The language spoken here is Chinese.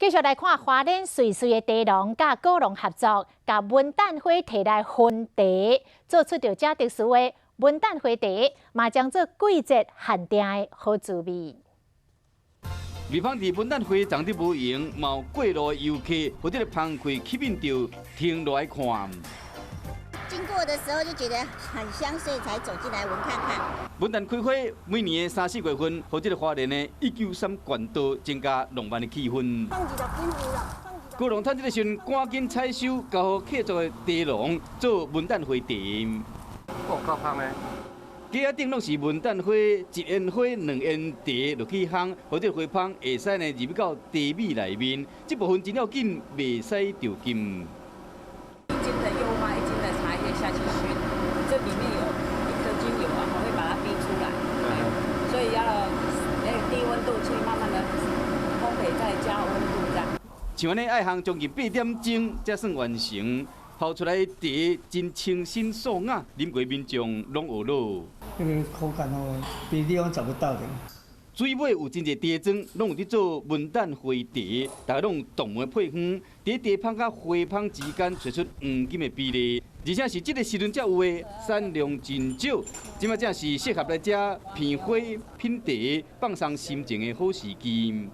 继续来看花莲瑞穗的茶农甲果农合作，甲文旦花摕来熏茶，做出着这特殊的文旦花茶，嘛将做季节限定的好滋味。味芳伫文旦花长得无用，嘛有过路的游客或者澎湃吸引着停落来看。经过的时候就觉得很香，所以才走进来闻看看。文旦开花每年的3、4月份，或者花莲的193县道增加浪漫的气氛。放几条冰壶了。果农趁这个时阵赶紧采收，交予客座的茶农做文旦花茶。够香呢。架仔顶拢是文旦花，1烟花、2烟茶落去烘，或者花芳会使呢入到茶米内面。这部分真要紧，袂使掉金。一斤的柚花，1斤的茶叶下去熏，这里面有1颗精油啊，还会把它逼出来。所以要低温度去慢慢的烘焙，再加温度这样。像安尼爱烘将近8点钟才算完成，泡出来的茶真清新爽雅，啉过民众拢学乐。这个口感哦，别的地方找不到的。水尾有真侪茶庄，拢有伫做文旦花茶，大家拢有同门配方，伫茶芳甲花芳之间找出黄金的比例，而且是这个时阵才有的，产量真少，即马正是适合来遮品花品茶、放松心情的好时机。